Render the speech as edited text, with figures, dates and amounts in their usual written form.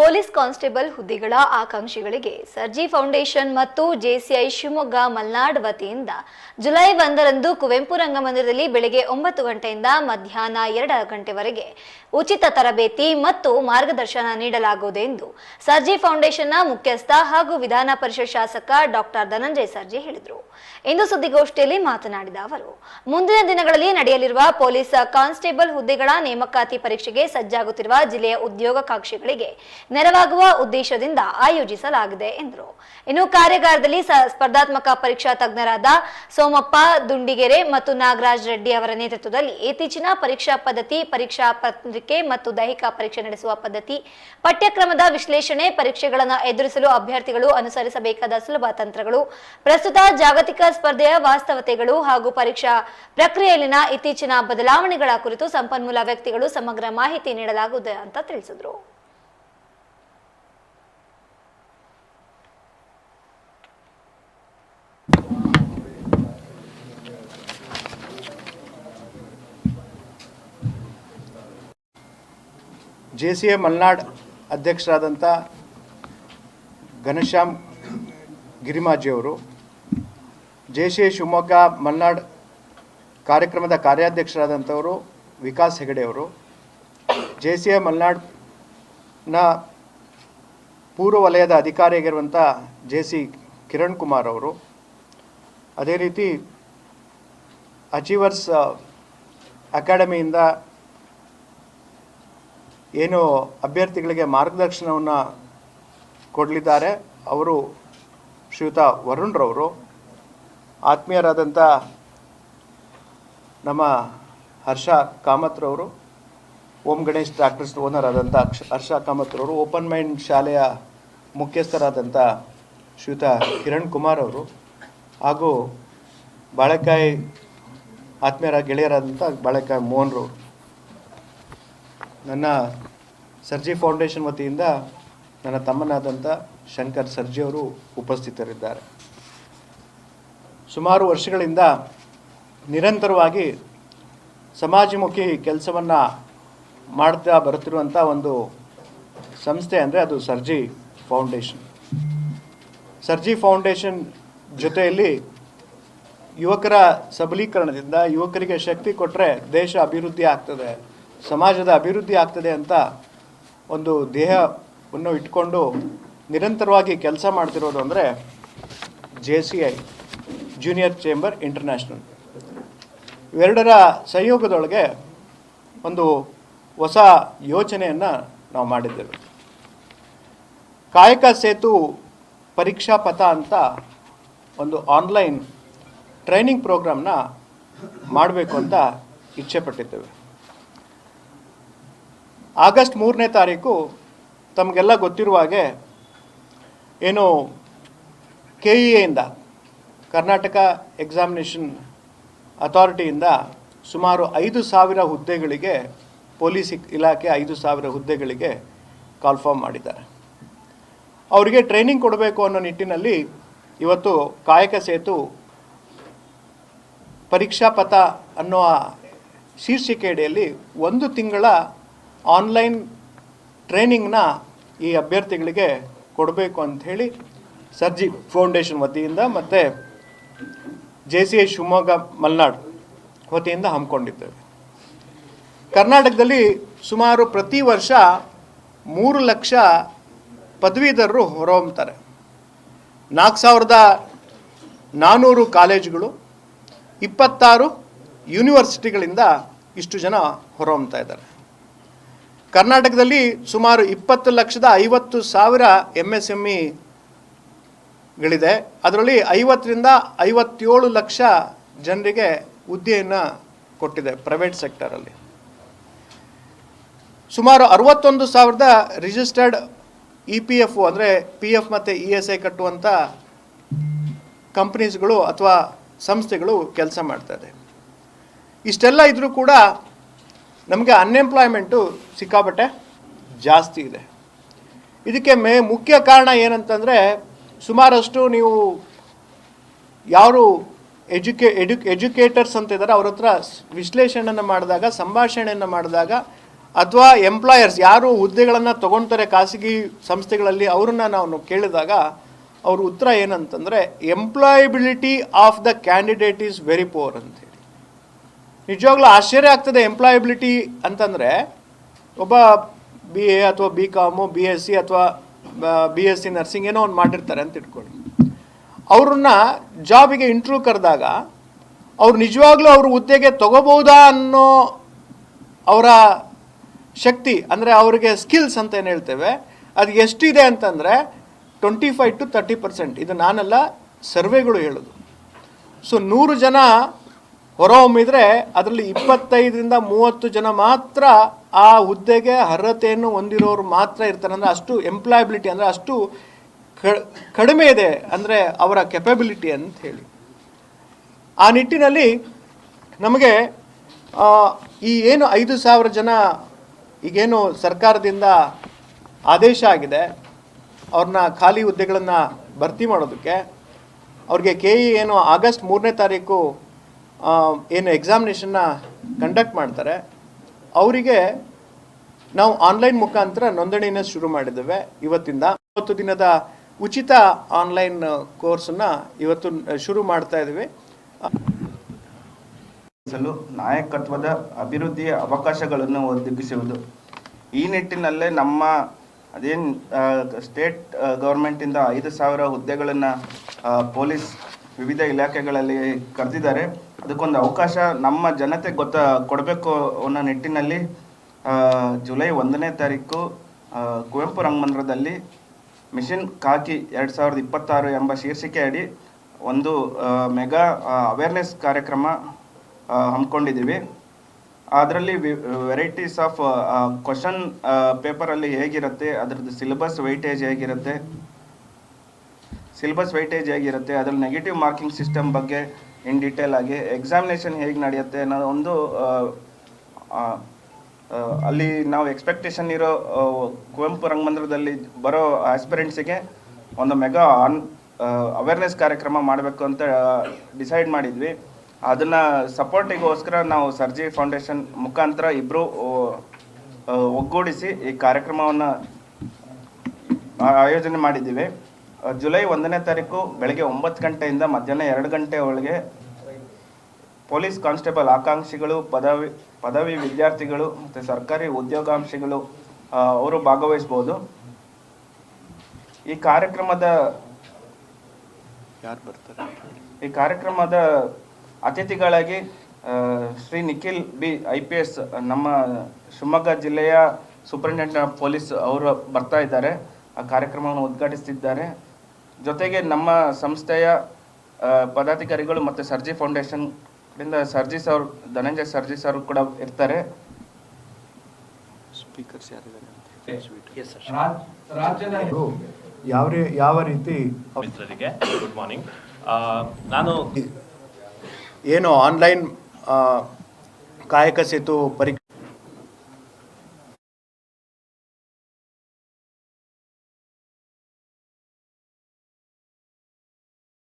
Police constable ಹುದ್ದೆಗಳ ಆಕಾಂಕ್ಷಿಗಳಿಗೆ Sarji foundation ಮತ್ತು JCI Shivamogga Malnad ವತಿಯಿಂದ ಜುಲೈ 1ರಂದು ಕುವೆಂಪು ರಂಗಮಂದಿರದಲ್ಲಿ ಬೆಳಗ್ಗೆ 9 ಗಂಟೆಯಿಂದ ಮಧ್ಯಾಹ್ನ 2 ಗಂಟೆವರೆಗೆ ಉಚಿತ ತರಬೇತಿ ಮತ್ತು ಮಾರ್ಗದರ್ಶನ ನೀಡಲಾಗುವುದು ಎಂದು ಸರ್ಜಿ ಫೌಂಡೇಶನ್ನ ಮುಖ್ಯಸ್ಥ ಹಾಗೂ ವಿಧಾನ ಪರಿಷತ್ ಶಾಸಕ ಡಾಕ್ಟರ್ ಧನಂಜಯ ಸರ್ಜಿ ಹೇಳಿದರು. ಇಂದು ಸುದ್ದಿಗೋಷ್ಠಿಯಲ್ಲಿ ಮಾತನಾಡಿದ ಅವರು, ಮುಂದಿನ ದಿನಗಳಲ್ಲಿ ನಡೆಯಲಿರುವ ಪೊಲೀಸ್ ಕಾನ್ಸ್ಟೇಬಲ್ ಹುದ್ದೆಗಳ ನೇಮಕಾತಿ ಪರೀಕ್ಷೆಗೆ ಸಜ್ಜಾಗುತ್ತಿರುವ ಜಿಲ್ಲೆಯ ಉದ್ಯೋಗಾಕಾಂಕ್ಷಿಗಳಿಗೆ ನೆರವಾಗುವ ಉದ್ದೇಶದಿಂದ ಆಯೋಜಿಸಲಾಗಿದೆ ಎಂದರು. ಇನ್ನು ಕಾರ್ಯಾಗಾರದಲ್ಲಿ ಸ್ಪರ್ಧಾತ್ಮಕ ಪರೀಕ್ಷಾ ತಜ್ಞರಾದ ಸೋಮಪ್ಪ ದುಂಡಿಗೆರೆ ಮತ್ತು ನಾಗರಾಜ್ ರೆಡ್ಡಿ ಅವರ ನೇತೃತ್ವದಲ್ಲಿ ಇತ್ತೀಚಿನ ಪರೀಕ್ಷಾ ಪದ್ಧತಿ, ಪರೀಕ್ಷಾ ಪತ್ರಿಕೆ ಮತ್ತು ದೈಹಿಕ ಪರೀಕ್ಷೆ ನಡೆಸುವ ಪದ್ಧತಿ, ಪಠ್ಯಕ್ರಮದ ವಿಶ್ಲೇಷಣೆ, ಪರೀಕ್ಷೆಗಳನ್ನು ಎದುರಿಸಲು ಅಭ್ಯರ್ಥಿಗಳು ಅನುಸರಿಸಬೇಕಾದ ಸುಲಭ ತಂತ್ರಗಳು, ಪ್ರಸ್ತುತ ಜಾಗತಿಕ ಸ್ಪರ್ಧೆಯ ವಾಸ್ತವತೆಗಳು ಹಾಗೂ ಪರೀಕ್ಷಾ ಪ್ರಕ್ರಿಯೆಯಲ್ಲಿನ ಇತ್ತೀಚಿನ ಬದಲಾವಣೆಗಳ ಕುರಿತು ಸಂಪನ್ಮೂಲ ವ್ಯಕ್ತಿಗಳು ಸಮಗ್ರ ಮಾಹಿತಿ ನೀಡಲಾಗುವುದು ಅಂತ ತಿಳಿಸಿದರು. ಜೆಸಿಐ ಮಲ್ನಾಡ್ ಅಧ್ಯಕ್ಷರಾದಂಥ ಘನಶ್ಯಾಮ್ ಗಿರಿಮಾಜಿಯವರು, ಜೆಸಿಐ ಶಿವಮೊಗ್ಗ ಮಲ್ನಾಡ್ ಕಾರ್ಯಕ್ರಮದ ಕಾರ್ಯಾಧ್ಯಕ್ಷರಾದಂಥವರು ವಿಕಾಸ್ ಹೆಗಡೆಯವರು, ಜೆಸಿಐ ಮಲ್ನಾಡ್ನ ಪೂರ್ವ ವಲಯದ ಅಧಿಕಾರಿಯಾಗಿರುವಂಥ ಜೆ.ಸಿ. ಕಿರಣ್ ಕುಮಾರ್ ಅವರು, ಅದೇ ರೀತಿ ಅಚೀವರ್ಸ್ ಅಕಾಡೆಮಿಯಿಂದ ಏನು ಅಭ್ಯರ್ಥಿಗಳಿಗೆ ಮಾರ್ಗದರ್ಶನವನ್ನು ಕೊಡಲಿದ್ದಾರೆ ಅವರು ಶ್ರೀಯುತ ವರುಣ್ರವರು, ಆತ್ಮೀಯರಾದಂಥ ನಮ್ಮ ಹರ್ಷ ಕಾಮತ್ರವರು, ಓಂ ಗಣೇಶ್ ಟ್ರ್ಯಾಕ್ಟರ್ಸ್ ಓನರ್ ಆದಂಥ ಹರ್ಷ ಕಾಮತ್ರವರು, ಓಪನ್ ಮೈಂಡ್ ಶಾಲೆಯ ಮುಖ್ಯಸ್ಥರಾದಂಥ ಶ್ರೀಯುತ ಕಿರಣ್ ಕುಮಾರ್ ಅವರು, ಹಾಗೂ ಬಾಳೆಕಾಯಿ ಆತ್ಮೀಯರ ಗೆಳೆಯರಾದಂಥ ಬಾಳೆಕಾಯಿ ಮೋಹನ್ರವರು, ನನ್ನ ಸರ್ಜಿ ಫೌಂಡೇಶನ್ ವತಿಯಿಂದ ನನ್ನ ತಮ್ಮನಾದಂಥ ಶಂಕರ್ ಸರ್ಜಿಯವರು ಉಪಸ್ಥಿತರಿದ್ದಾರೆ. ಸುಮಾರು ವರ್ಷಗಳಿಂದ ನಿರಂತರವಾಗಿ ಸಮಾಜಮುಖಿ ಕೆಲಸವನ್ನು ಮಾಡ್ತಾ ಬರುತ್ತಿರುವಂಥ ಒಂದು ಸಂಸ್ಥೆ ಅಂದರೆ ಅದು ಸರ್ಜಿ ಫೌಂಡೇಶನ್. ಸರ್ಜಿ ಫೌಂಡೇಶನ್ ಜೊತೆಯಲ್ಲಿ ಯುವಕರ ಸಬಲೀಕರಣದಿಂದ ಯುವಕರಿಗೆ ಶಕ್ತಿ ಕೊಟ್ಟರೆ ದೇಶ ಅಭಿವೃದ್ಧಿ ಆಗ್ತದೆ, ಸಮಾಜದ ಅಭಿವೃದ್ಧಿ ಆಗ್ತದೆ ಅಂತ ಒಂದು ದೇಹವನ್ನು ಇಟ್ಕೊಂಡು ನಿರಂತರವಾಗಿ ಕೆಲಸ ಮಾಡ್ತಿರೋದು ಅಂದರೆ ಜೆಸಿಐ ಜೂನಿಯರ್ ಚೇಂಬರ್ ಇಂಟರ್ನ್ಯಾಷನಲ್. ಇವೆರಡರ ಸಂಯೋಗದೊಳಗೆ ಒಂದು ಹೊಸ ಯೋಚನೆಯನ್ನು ನಾವು ಮಾಡಿದ್ದೇವೆ. ಕಾಯಕ ಸೇತು ಪರೀಕ್ಷಾ ಪಥ ಅಂತ ಒಂದು ಆನ್ಲೈನ್ ಟ್ರೈನಿಂಗ್ ಪ್ರೋಗ್ರಾಮ್ನ ಮಾಡಬೇಕು ಅಂತ ಇಚ್ಛೆ ಪಟ್ಟಿದ್ದೇವೆ. ಆಗಸ್ಟ್ 3ನೇ ತಾರೀಕು ತಮಗೆಲ್ಲ ಗೊತ್ತಿರುವ ಹಾಗೆ ಏನು KEAಯಿಂದ ಕರ್ನಾಟಕ ಎಕ್ಸಾಮಿನೇಷನ್ ಅಥಾರಿಟಿಯಿಂದ ಸುಮಾರು 5,000 ಹುದ್ದೆಗಳಿಗೆ, ಪೊಲೀಸ್ ಇಲಾಖೆ 5,000 ಹುದ್ದೆಗಳಿಗೆ ಕಾಲ್ಫಾರ್ಮ್ ಮಾಡಿದ್ದಾರೆ. ಅವರಿಗೆ ಟ್ರೈನಿಂಗ್ ಕೊಡಬೇಕು ಅನ್ನೋ ನಿಟ್ಟಿನಲ್ಲಿ ಇವತ್ತು ಕಾಯಕ ಸೇತು ಪರೀಕ್ಷಾ ಪಥ ಅನ್ನೋ ಶೀರ್ಷಿಕೆ ಅಡಿಯಲ್ಲಿ 1 ತಿಂಗಳ ಆನ್ಲೈನ್ ಟ್ರೈನಿಂಗ್ನ ಈ ಅಭ್ಯರ್ಥಿಗಳಿಗೆ ಕೊಡಬೇಕು ಅಂಥೇಳಿ ಸರ್ಜಿ ಫೌಂಡೇಶನ್ ವತಿಯಿಂದ ಮತ್ತು ಜೆಸಿಐ ಶಿವಮೊಗ್ಗ ಮಲ್ನಾಡ್ ವತಿಯಿಂದ ಹಮ್ಮಿಕೊಂಡಿದ್ದೇವೆ. ಕರ್ನಾಟಕದಲ್ಲಿ ಸುಮಾರು ಪ್ರತಿ ವರ್ಷ 3 ಲಕ್ಷ ಪದವೀಧರರು ಹೊರಹೊಮ್ಮುತ್ತಾರೆ. 4,400 ಕಾಲೇಜುಗಳು, 26 ಯೂನಿವರ್ಸಿಟಿಗಳಿಂದ ಇಷ್ಟು ಜನ ಹೊರಹೊಮ್ಮುತ್ತಾ ಇದ್ದಾರೆ. ಕರ್ನಾಟಕದಲ್ಲಿ ಸುಮಾರು 20,50,000 MSMEಗಳಿದೆ. ಅದರಲ್ಲಿ 50ರಿಂದ 57 ಲಕ್ಷ ಜನರಿಗೆ ಹುದ್ದೆಯನ್ನು ಕೊಟ್ಟಿದೆ ಪ್ರೈವೇಟ್ ಸೆಕ್ಟರಲ್ಲಿ. ಸುಮಾರು 61,000 ರಿಜಿಸ್ಟರ್ಡ್ EPF ಅಂದರೆ PF ಮತ್ತು ESI ಕಟ್ಟುವಂಥ ಕಂಪ್ನೀಸ್ಗಳು ಅಥವಾ ಸಂಸ್ಥೆಗಳು ಕೆಲಸ ಮಾಡ್ತಾಯಿದೆ. ಇಷ್ಟೆಲ್ಲ ಇದ್ದರೂ ಕೂಡ ನಮಗೆ ಅನ್ಎಂಪ್ಲಾಯ್ಮೆಂಟು ಸಿಕ್ಕಾಪಟ್ಟೆ ಜಾಸ್ತಿ ಇದೆ. ಇದಕ್ಕೆ ಮುಖ್ಯ ಕಾರಣ ಏನಂತಂದರೆ, ಸುಮಾರಷ್ಟು ನೀವು ಯಾರು ಎಜುಕೇಟರ್ಸ್ ಅಂತ ಇದ್ದಾರೆ ಅವ್ರ ಹತ್ರ ವಿಶ್ಲೇಷಣೆಯನ್ನು ಮಾಡಿದಾಗ, ಸಂಭಾಷಣೆಯನ್ನು ಮಾಡಿದಾಗ ಅಥವಾ ಎಂಪ್ಲಾಯರ್ಸ್ ಯಾರು ಹುದ್ದೆಗಳನ್ನು ತಗೊಳ್ತಾರೆ ಖಾಸಗಿ ಸಂಸ್ಥೆಗಳಲ್ಲಿ ಅವ್ರನ್ನ ನಾವು ಕೇಳಿದಾಗ ಅವ್ರ ಉತ್ತರ ಏನಂತಂದರೆ employability of the candidate is very poor ಅಂತೇಳಿ. ನಿಜವಾಗ್ಲೂ ಆಶ್ಚರ್ಯ ಆಗ್ತದೆ. ಎಂಪ್ಲಾಯಬಿಲಿಟಿ ಅಂತಂದರೆ ಒಬ್ಬ BA ಅಥವಾ BCom, BSc ಅಥವಾ BSc ನರ್ಸಿಂಗ್ ಏನೋ ಒಂದು ಮಾಡಿರ್ತಾರೆ ಅಂತ ಇಟ್ಕೊಳ್ಳಿ. ಅವ್ರನ್ನ ಜಾಬಿಗೆ ಇಂಟರ್ವ್ಯೂ ಕರೆದಾಗ ಅವ್ರು ನಿಜವಾಗ್ಲೂ ಅವ್ರ ಹುದ್ದೆಗೆ ತಗೋಬಹುದಾ ಅನ್ನೋ ಅವರ ಶಕ್ತಿ, ಅಂದರೆ ಅವರಿಗೆ ಸ್ಕಿಲ್ಸ್ ಅಂತ ಏನು ಹೇಳ್ತೇವೆ, ಅದು ಎಷ್ಟಿದೆ ಅಂತಂದರೆ 25 to 30%. ಇದು ನಾನೆಲ್ಲ ಸರ್ವೆಗಳು ಹೇಳೋದು. ಸೊ 100 ಜನ ಹೊರಹೊಮ್ಮಿದ್ರೆ ಅದರಲ್ಲಿ 25ರಿಂದ 30 ಜನ ಮಾತ್ರ ಆ ಹುದ್ದೆಗೆ ಅರ್ಹತೆಯನ್ನು ಹೊಂದಿರೋರು ಮಾತ್ರ ಇರ್ತಾರೆ. ಅಂದರೆ ಅಷ್ಟು ಎಂಪ್ಲಾಯಬಿಲಿಟಿ, ಅಂದರೆ ಅಷ್ಟು ಕಡಿಮೆ ಇದೆ ಅಂದರೆ ಅವರ ಕೆಪಬಿಲಿಟಿ ಅಂತ ಹೇಳಿ. ಆ ನಿಟ್ಟಿನಲ್ಲಿ ನಮಗೆ ಈ ಏನು 5,000 ಜನ ಈಗೇನು ಸರ್ಕಾರದಿಂದ ಆದೇಶ ಆಗಿದೆ ಅವ್ರನ್ನ ಖಾಲಿ ಹುದ್ದೆಗಳನ್ನು ಭರ್ತಿ ಮಾಡೋದಕ್ಕೆ, ಅವ್ರಿಗೆ KE ಏನು ಆಗಸ್ಟ್ 3ನೇ ತಾರೀಕು ಏನು ಎಕ್ಸಾಮಿನೇಷನ್ನ ಕಂಡಕ್ಟ್ ಮಾಡ್ತಾರೆ, ಅವರಿಗೆ ನಾವು ಆನ್ಲೈನ್ ಮುಖಾಂತರ ನೋಂದಣಿನ ಶುರು ಮಾಡಿದ್ದೇವೆ ಇವತ್ತಿಂದ. 30 ದಿನದ ಉಚಿತ ಆನ್ಲೈನ್ ಕೋರ್ಸನ್ನು ಇವತ್ತು ಶುರು ಮಾಡ್ತಾ ಇದ್ದೀವಿ. ನಾಯಕತ್ವದ ಅಭಿವೃದ್ಧಿಯ ಅವಕಾಶಗಳನ್ನು ಒದಗಿಸುವುದು. ಈ ನಿಟ್ಟಿನಲ್ಲೇ ನಮ್ಮ ಅದೇನು ಸ್ಟೇಟ್ ಗೌರ್ಮೆಂಟಿಂದ 5,000 ಹುದ್ದೆಗಳನ್ನು ಪೊಲೀಸ್ ವಿವಿಧ ಇಲಾಖೆಗಳಲ್ಲಿ ಕರೆದಿದ್ದಾರೆ. ಅದಕ್ಕೊಂದು ಅವಕಾಶ ನಮ್ಮ ಜನತೆ ಕೊಡಬೇಕು ಅನ್ನೋ ನಿಟ್ಟಿನಲ್ಲಿ ಜುಲೈ 1ನೇ ತಾರೀಕು ಕುವೆಂಪು ರಂಗಮಂದಿರದಲ್ಲಿ ಮಿಷನ್ ಖಾಕಿ 2026 ಎಂಬ ಶೀರ್ಷಿಕೆ ಅಡಿ ಒಂದು ಮೆಗಾ ಅವೇರ್ನೆಸ್ ಕಾರ್ಯಕ್ರಮ ಹಮ್ಮಿಕೊಂಡಿದ್ದೀವಿ. ಅದರಲ್ಲಿ ವೆರೈಟೀಸ್ ಆಫ್ ಕ್ವಶನ್ ಪೇಪರಲ್ಲಿ ಹೇಗಿರುತ್ತೆ, ಅದರದ್ದು ಸಿಲೆಬಸ್ ವೈಟೇಜ್ ಹೇಗಿರುತ್ತೆ, ಅದರಲ್ಲಿ ನೆಗೆಟಿವ್ ಮಾರ್ಕಿಂಗ್ ಸಿಸ್ಟಮ್ ಬಗ್ಗೆ ಇನ್ ಡೀಟೇಲ್ ಆಗಿ, ಎಕ್ಸಾಮಿನೇಷನ್ ಹೇಗೆ ನಡೆಯುತ್ತೆ ಅನ್ನೋ ಒಂದು ಅಲ್ಲಿ ನಾವು ಎಕ್ಸ್ಪೆಕ್ಟೇಷನ್ ಇರೋ ಕುವೆಂಪು ರಂಗಮಂದಿರದಲ್ಲಿ ಬರೋ ಆಸ್ಪಿರೆಂಟ್ಸಿಗೆ ಒಂದು ಮೆಗಾ ಅವೇರ್ನೆಸ್ ಕಾರ್ಯಕ್ರಮ ಮಾಡಬೇಕು ಅಂತ ಡಿಸೈಡ್ ಮಾಡಿದ್ವಿ. ಅದನ್ನು ಸಪೋರ್ಟಿಗೋಸ್ಕರ ನಾವು ಸರ್ಜಿ ಫೌಂಡೇಶನ್ ಮುಖಾಂತರ ಇಬ್ಬರು ಒಗ್ಗೂಡಿಸಿ ಈ ಕಾರ್ಯಕ್ರಮವನ್ನು ಆಯೋಜನೆ ಮಾಡಿದ್ದೀವಿ. ಜುಲೈ 1ನೇ ತಾರೀಕು ಬೆಳಗ್ಗೆ 9 ಗಂಟೆಯಿಂದ ಮಧ್ಯಾಹ್ನ 2 ಗಂಟೆ ಒಳಗೆ ಪೊಲೀಸ್ ಕಾನ್ಸ್ಟೇಬಲ್ ಆಕಾಂಕ್ಷಿಗಳು, ಪದವಿ ವಿದ್ಯಾರ್ಥಿಗಳು ಮತ್ತು ಸರ್ಕಾರಿ ಉದ್ಯೋಗಾಂಶಿಗಳು ಅವರು ಭಾಗವಹಿಸ್ಬೋದು. ಈ ಕಾರ್ಯಕ್ರಮದ ಅತಿಥಿಗಳಾಗಿ ಶ್ರೀ ನಿಖಿಲ್ ಬಿ IPS ನಮ್ಮ ಶಿವಮೊಗ್ಗ ಜಿಲ್ಲೆಯ ಸೂಪರಿಂಟೆಂಡೆಂಟ್ ಆಫ್ ಪೊಲೀಸ್ ಅವರು ಬರ್ತಾ ಇದ್ದಾರೆ, ಆ ಕಾರ್ಯಕ್ರಮವನ್ನು ಉದ್ಘಾಟಿಸುತ್ತಿದ್ದಾರೆ. ಜೊತೆಗೆ ನಮ್ಮ ಸಂಸ್ಥೆಯ ಪದಾಧಿಕಾರಿಗಳು ಮತ್ತು ಸರ್ಜಿ ಫೌಂಡೇಶನ್ ದಿಂದ ಸರ್ಜಿಸ್ ಅವರು, ಧನಂಜಯ ಸರ್ಜಿಸ್ ಅವರು ಕೂಡ ಇರ್ತಾರೆ. ಸ್ಪೀಕರ್ಸ್ ಯಾರಿದ್ದಾರೆ? ಯಾವ ರೀತಿ ಮಿತ್ರರಿಗೆ ಗುಡ್ ಮಾರ್ನಿಂಗ್. ನಾನು ಏನು ಆನ್ಲೈನ್ ಕಾಯಕ ಸೇತು ಪರೀಕ್ಷೆ